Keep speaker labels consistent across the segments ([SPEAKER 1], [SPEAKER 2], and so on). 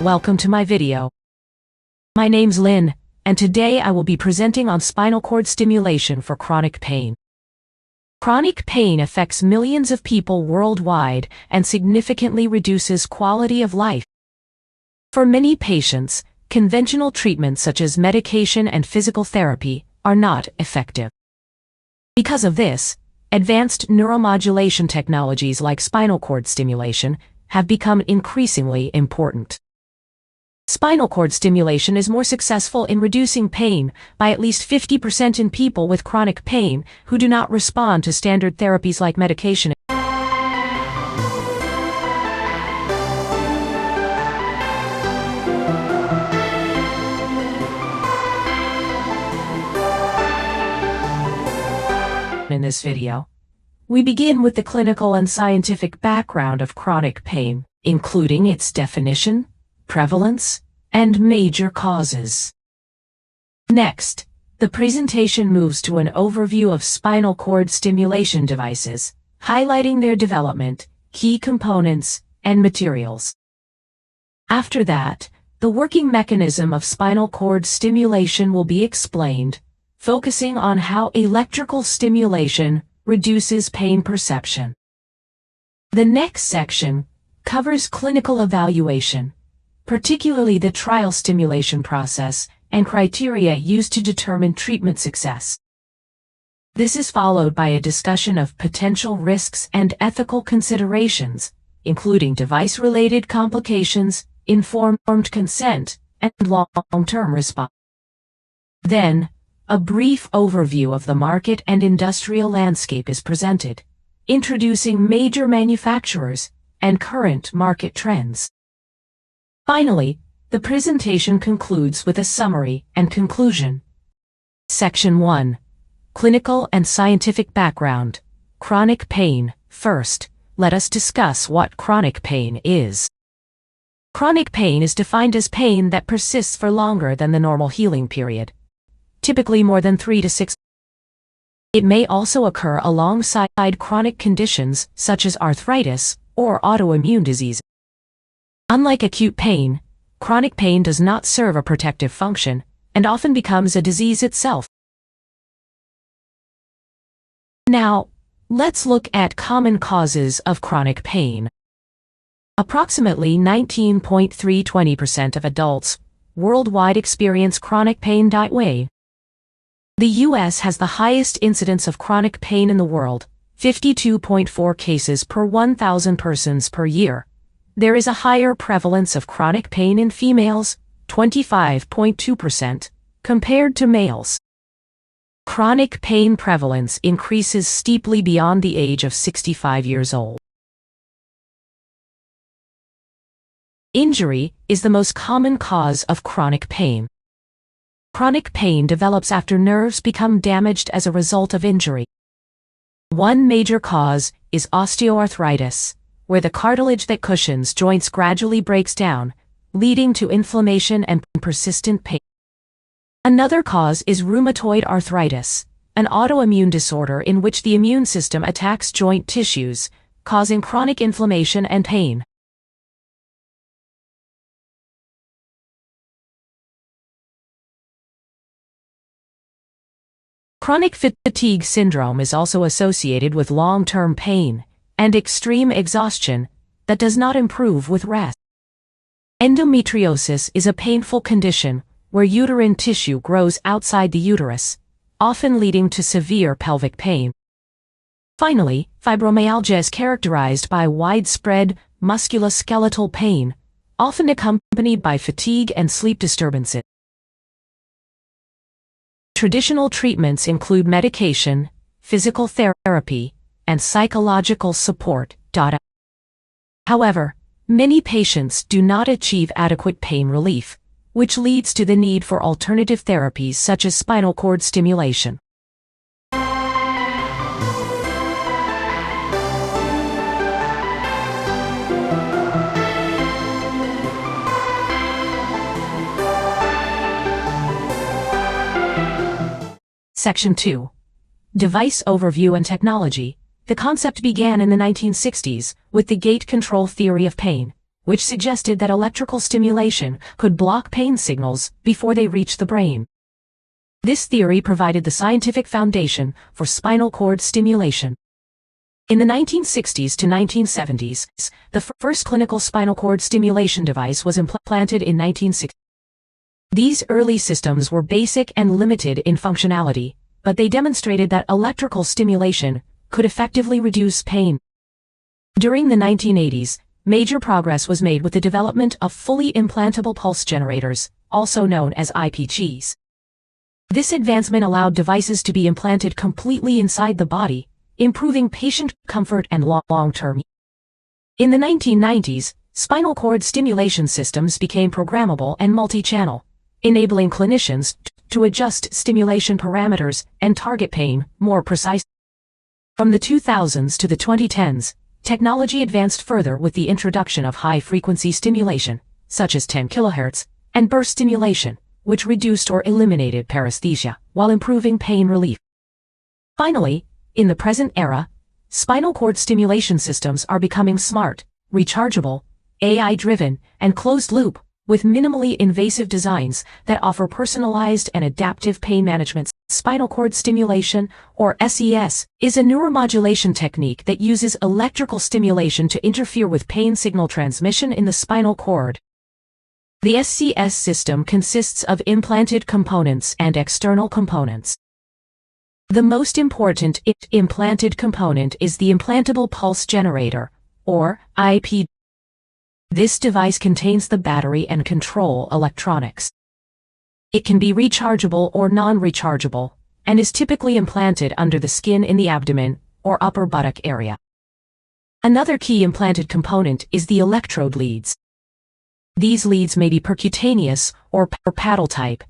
[SPEAKER 1] Welcome to my video. My name's Lynn, and today I will be presenting on spinal cord stimulation for chronic pain. Chronic pain affects millions of people worldwide and significantly reduces quality of life. For many patients, conventional treatments such as medication and physical therapy are not effective. Because of this, advanced neuromodulation technologies like spinal cord stimulation have become increasingly important. Spinal cord stimulation is more successful in reducing pain by at least 50% in people with chronic pain who do not respond to standard therapies like medication. In this video, we begin with the clinical and scientific background of chronic pain, including its definition, prevalence, and major causes. Next, the presentation moves to an overview of spinal cord stimulation devices, highlighting their development, key components, and materials. After that, the working mechanism of spinal cord stimulation will be explained, focusing on how electrical stimulation reduces pain perception. The next section covers clinical evaluation, particularly the trial stimulation process and criteria used to determine treatment success. This is followed by a discussion of potential risks and ethical considerations, including device-related complications, informed consent, and long-term response. Then, a brief overview of the market and industrial landscape is presented, introducing major manufacturers and current market trends. Finally, the presentation concludes with a summary and conclusion. Section 1. Clinical and scientific background. Chronic pain. First, let us discuss what chronic pain is. Chronic pain is defined as pain that persists for longer than the normal healing period, typically more than 3 to 6. It may also occur alongside chronic conditions such as arthritis or autoimmune disease. Unlike acute pain, chronic pain does not serve a protective function and often becomes a disease itself. Now, let's look at common causes of chronic pain. Approximately 19.320% of adults worldwide experience chronic pain. The U.S. has the highest incidence of chronic pain in the world, 52.4 cases per 1,000 persons per year. There is a higher prevalence of chronic pain in females, 25.2%, compared to males. Chronic pain prevalence increases steeply beyond the age of 65 years old. Injury is the most common cause of chronic pain. Chronic pain develops after nerves become damaged as a result of injury. One major cause is osteoarthritis, where the cartilage that cushions joints gradually breaks down, leading to inflammation and persistent pain. Another cause is rheumatoid arthritis, an autoimmune disorder in which the immune system attacks joint tissues, causing chronic inflammation and pain. Chronic fatigue syndrome is also associated with long-term pain and extreme exhaustion that does not improve with rest. Endometriosis is a painful condition where uterine tissue grows outside the uterus, often leading to severe pelvic pain. Finally, fibromyalgia is characterized by widespread musculoskeletal pain, often accompanied by fatigue and sleep disturbances. Traditional treatments include medication, physical therapy, and psychological support. However, many patients do not achieve adequate pain relief, which leads to the need for alternative therapies such as spinal cord stimulation. Section 2. Device overview and technology. The concept began in the 1960s with the gate control theory of pain, which suggested that electrical stimulation could block pain signals before they reach the brain. This theory provided the scientific foundation for spinal cord stimulation. In the 1960s to 1970s, the first clinical spinal cord stimulation device was implanted in 1960. These early systems were basic and limited in functionality, but they demonstrated that electrical stimulation could effectively reduce pain. During the 1980s, major progress was made with the development of fully implantable pulse generators, also known as IPGs. This advancement allowed devices to be implanted completely inside the body, improving patient comfort and long-term. In the 1990s, spinal cord stimulation systems became programmable and multi-channel, enabling clinicians to adjust stimulation parameters and target pain more precisely. From the 2000s to the 2010s, technology advanced further with the introduction of high-frequency stimulation, such as 10 kHz, and burst stimulation, which reduced or eliminated paresthesia, while improving pain relief. Finally, in the present era, spinal cord stimulation systems are becoming smart, rechargeable, AI-driven, and closed-loop, with minimally invasive designs that offer personalized and adaptive pain management. Spinal cord stimulation, or SES, is a neuromodulation technique that uses electrical stimulation to interfere with pain signal transmission in the spinal cord. The SCS system consists of implanted components and external components. The most important implanted component is the implantable pulse generator, or IP. This device contains the battery and control electronics. It can be rechargeable or non-rechargeable, and is typically implanted under the skin in the abdomen or upper buttock area. Another key implanted component is the electrode leads. These leads may be percutaneous or paddle type,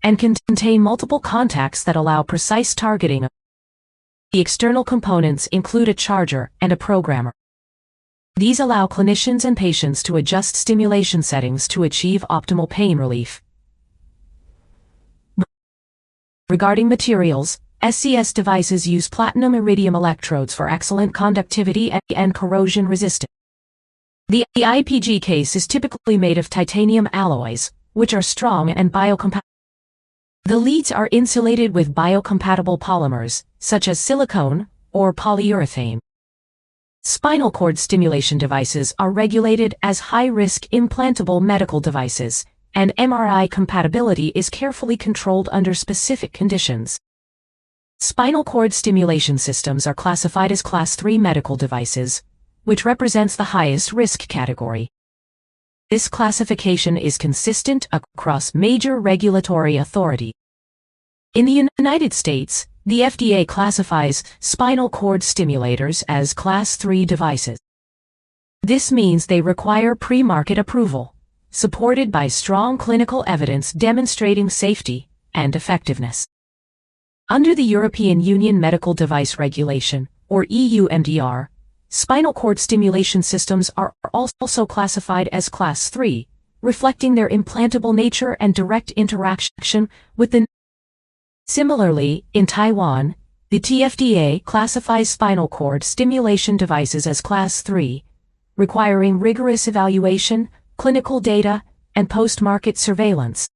[SPEAKER 1] and can contain multiple contacts that allow precise targeting. The external components include a charger and a programmer. These allow clinicians and patients to adjust stimulation settings to achieve optimal pain relief. Regarding materials, SCS devices use platinum iridium electrodes for excellent conductivity and corrosion resistance. The IPG case is typically made of titanium alloys, which are strong and biocompatible. The leads are insulated with biocompatible polymers, such as silicone or polyurethane. Spinal cord stimulation devices are regulated as high-risk implantable medical devices, and MRI compatibility is carefully controlled under specific conditions. Spinal cord stimulation systems are classified as Class 3 medical devices, which represents the highest risk category. This classification is consistent across major regulatory authorities. In the United States, the FDA classifies spinal cord stimulators as Class 3 devices. This means they require pre-market approval, supported by strong clinical evidence demonstrating safety and effectiveness. Under the European Union Medical Device Regulation, or EU MDR, spinal cord stimulation systems are also classified as Class 3, reflecting their implantable nature and direct interaction with the. Similarly, in Taiwan, the TFDA classifies spinal cord stimulation devices as Class 3, requiring rigorous evaluation, clinical data, and post-market surveillance.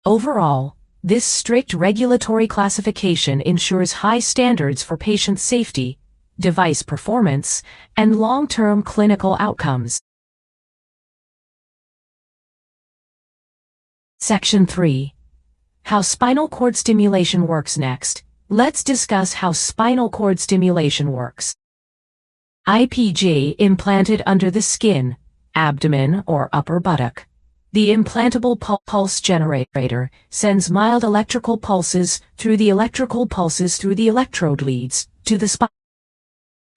[SPEAKER 1] Overall, this strict regulatory classification ensures high standards for patient safety, device performance, and long-term clinical outcomes. Section 3. How spinal cord stimulation works. Next, let's discuss how spinal cord stimulation works. IPG implanted under the skin, abdomen, or upper buttock. The implantable pulse generator sends mild electrical pulses through the electrode leads to the spine.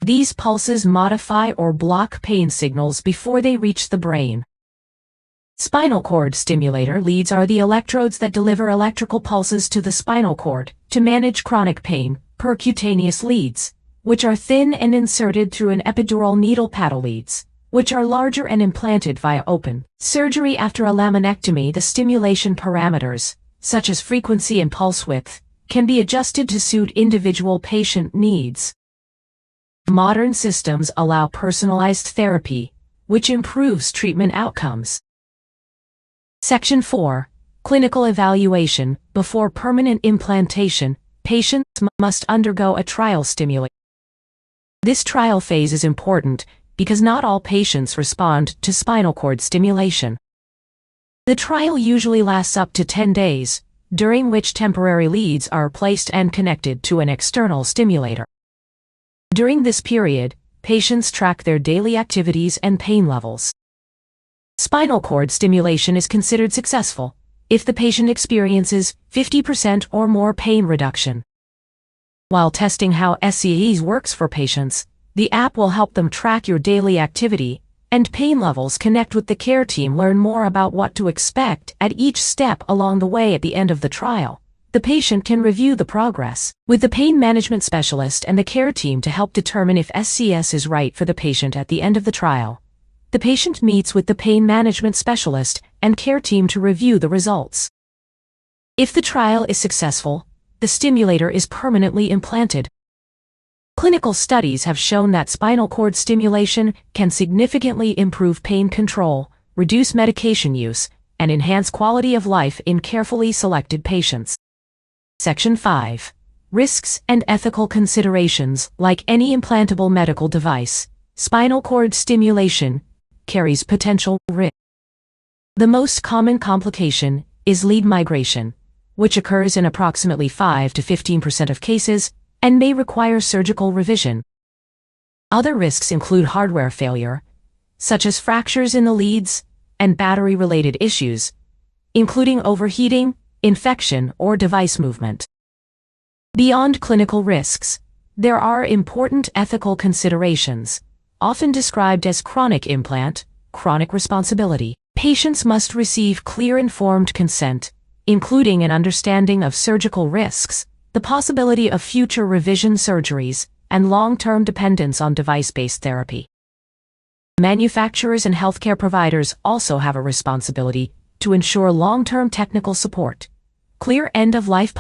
[SPEAKER 1] These pulses modify or block pain signals before they reach the brain. Spinal cord stimulator leads are the electrodes that deliver electrical pulses to the spinal cord to manage chronic pain. Percutaneous leads, which are thin and inserted through an epidural needle paddle leads, which are larger and implanted via open surgery after a laminectomy. The stimulation parameters, such as frequency and pulse width, can be adjusted to suit individual patient needs. Modern systems allow personalized therapy, which improves treatment outcomes. Section 4. Clinical evaluation. Before permanent implantation, patients must undergo a trial stimulation. This trial phase is important because not all patients respond to spinal cord stimulation. The trial usually lasts up to 10 days, during which temporary leads are placed and connected to an external stimulator. During this period, patients track their daily activities and pain levels. Spinal cord stimulation is considered successful if the patient experiences 50% or more pain reduction. While testing how SCEs works for patients, the app will help them track your daily activity and pain levels. Connect with the care team. Learn more about what to expect at each step along the way. At the end of the trial, the patient can review the progress with the pain management specialist and the care team to help determine if SCS is right for the patient. At the end of the trial, the patient meets with the pain management specialist and care team to review the results. If the trial is successful, the stimulator is permanently implanted. Clinical studies have shown that spinal cord stimulation can significantly improve pain control, reduce medication use, and enhance quality of life in carefully selected patients. Section 5. Risks and ethical considerations. Like any implantable medical device, spinal cord stimulation carries potential risk. The most common complication is lead migration, which occurs in approximately 5 to 15% of cases and may require surgical revision. Other risks include hardware failure, such as fractures in the leads, and battery-related issues, including overheating, infection, or device movement. Beyond clinical risks, there are important ethical considerations, often described as chronic implant, chronic responsibility. Patients must receive clear informed consent, including an understanding of surgical risks, the possibility of future revision surgeries, and long-term dependence on device-based therapy. Manufacturers and healthcare providers also have a responsibility to ensure long-term technical support, clear end-of-life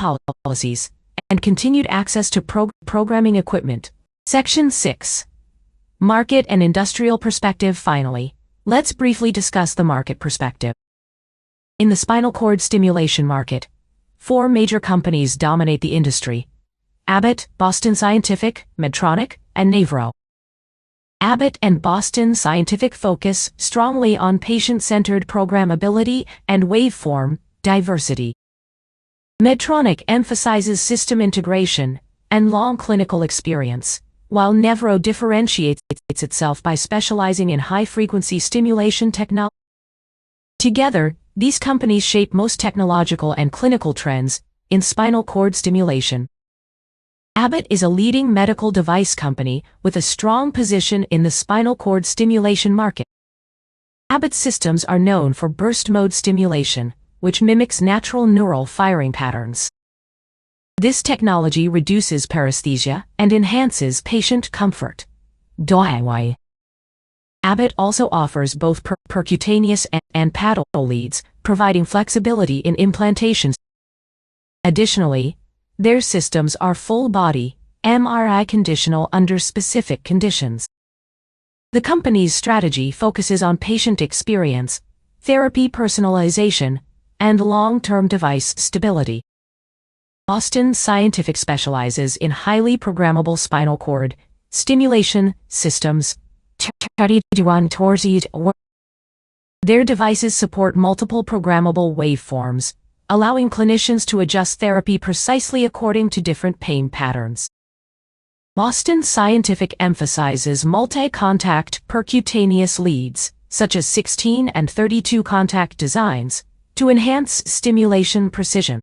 [SPEAKER 1] policies, and continued access to programming equipment. Section 6. Market and industrial perspective. Finally, let's briefly discuss the market perspective. In the spinal cord stimulation market, 4 major companies dominate the industry: Abbott, Boston Scientific, Medtronic, and Nevro. Abbott and Boston Scientific focus strongly on patient-centered programmability and waveform diversity. Medtronic emphasizes system integration and long clinical experience, while Nevro differentiates itself by specializing in high-frequency stimulation technology. Together, these companies shape most technological and clinical trends in spinal cord stimulation. Abbott is a leading medical device company with a strong position in the spinal cord stimulation market. Abbott's systems are known for burst mode stimulation, which mimics natural neural firing patterns. This technology reduces paresthesia and enhances patient comfort. Abbott also offers both percutaneous and paddle leads, providing flexibility in implantations. Additionally, their systems are full-body, MRI conditional under specific conditions. The company's strategy focuses on patient experience, therapy personalization, and long-term device stability. Boston Scientific specializes in highly programmable spinal cord stimulation systems. Their devices support multiple programmable waveforms, allowing clinicians to adjust therapy precisely according to different pain patterns. Boston Scientific emphasizes multi-contact percutaneous leads, such as 16 and 32 contact designs, to enhance stimulation precision.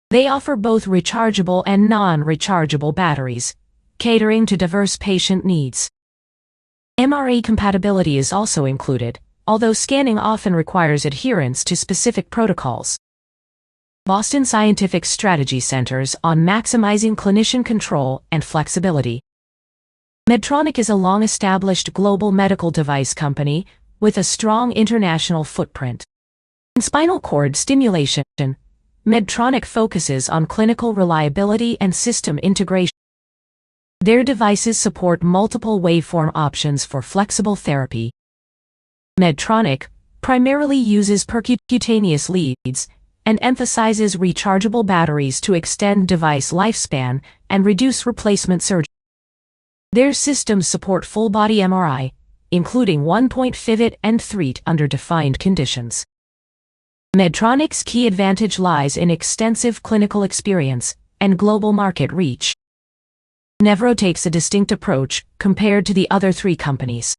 [SPEAKER 1] They offer both rechargeable and non-rechargeable batteries, catering to diverse patient needs. MRE compatibility is also included, although scanning often requires adherence to specific protocols. Boston Scientific's strategy centers on maximizing clinician control and flexibility. Medtronic is a long-established global medical device company with a strong international footprint. In spinal cord stimulation, Medtronic focuses on clinical reliability and system integration. Their devices support multiple waveform options for flexible therapy, Medtronic primarily uses percutaneous leads and emphasizes rechargeable batteries to extend device lifespan and reduce replacement surgery. Their systems support full-body MRI, including 1-point FIVT and THREAT under defined conditions. Medtronic's key advantage lies in extensive clinical experience and global market reach. Nevro takes a distinct approach compared to the other three companies.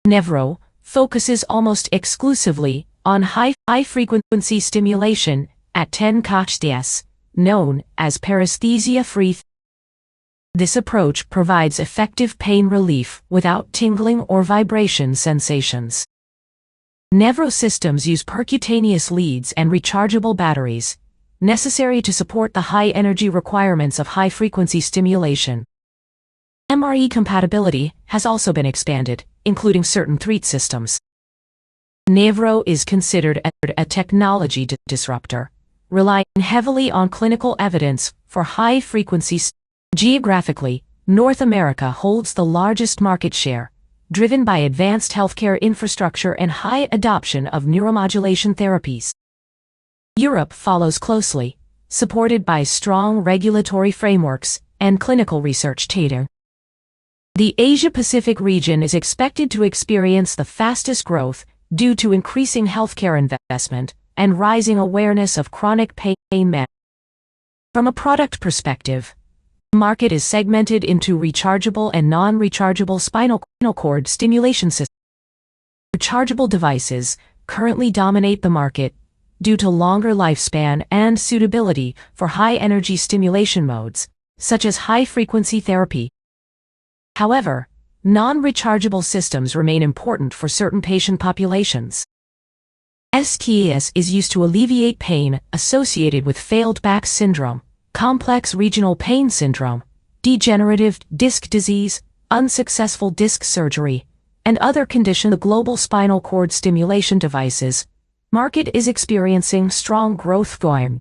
[SPEAKER 1] Nevro focuses almost exclusively on high-frequency stimulation at 10 kHz, known as paresthesia-free. This approach provides effective pain relief without tingling or vibration sensations. Nevro systems use percutaneous leads and rechargeable batteries, necessary to support the high energy requirements of high-frequency stimulation. MRE compatibility has also been expanded, including certain THREAT systems. Nevro is considered a technology disruptor, relying heavily on clinical evidence for high-frequency. Geographically, North America holds the largest market share, driven by advanced healthcare infrastructure and high adoption of neuromodulation therapies. Europe follows closely, supported by strong regulatory frameworks and clinical research data. The Asia-Pacific region is expected to experience the fastest growth due to increasing healthcare investment and rising awareness of chronic pain management. From a product perspective, the market is segmented into rechargeable and non-rechargeable spinal cord stimulation systems. Rechargeable devices currently dominate the market due to longer lifespan and suitability for high-energy stimulation modes, such as high-frequency therapy. However, non-rechargeable systems remain important for certain patient populations. STS is used to alleviate pain associated with failed back syndrome, complex regional pain syndrome, degenerative disc disease, unsuccessful disc surgery, and other conditions. The global spinal cord stimulation devices market is experiencing strong growth going.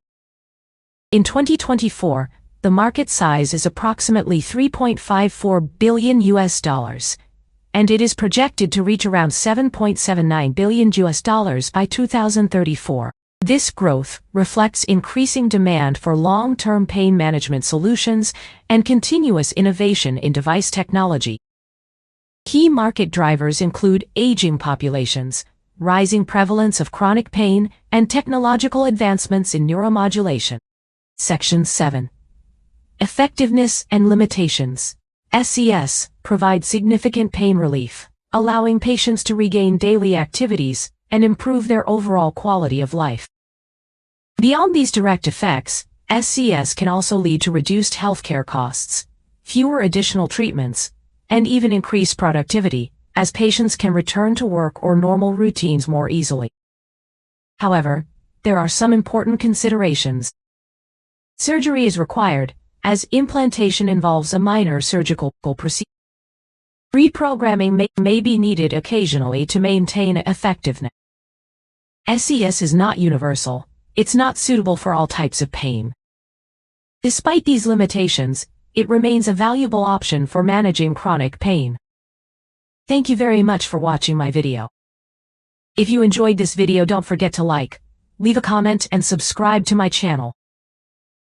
[SPEAKER 1] In 2024, the market size is approximately $3.54 billion, and it is projected to reach around $7.79 billion by 2034. This growth reflects increasing demand for long-term pain management solutions and continuous innovation in device technology. Key market drivers include aging populations, rising prevalence of chronic pain, and technological advancements in neuromodulation. Section 7. Effectiveness and limitations. SCS provides significant pain relief, allowing patients to regain daily activities and improve their overall quality of life. Beyond these direct effects, SCS can also lead to reduced healthcare costs, fewer additional treatments, and even increased productivity, as patients can return to work or normal routines more easily. However, there are some important considerations. Surgery is required, as implantation involves a minor surgical procedure. Reprogramming may be needed occasionally to maintain effectiveness. SCS is not universal. It's not suitable for all types of pain. Despite these limitations, it remains a valuable option for managing chronic pain. Thank you very much for watching my video. If you enjoyed this video, don't forget to like, leave a comment, and subscribe to my channel.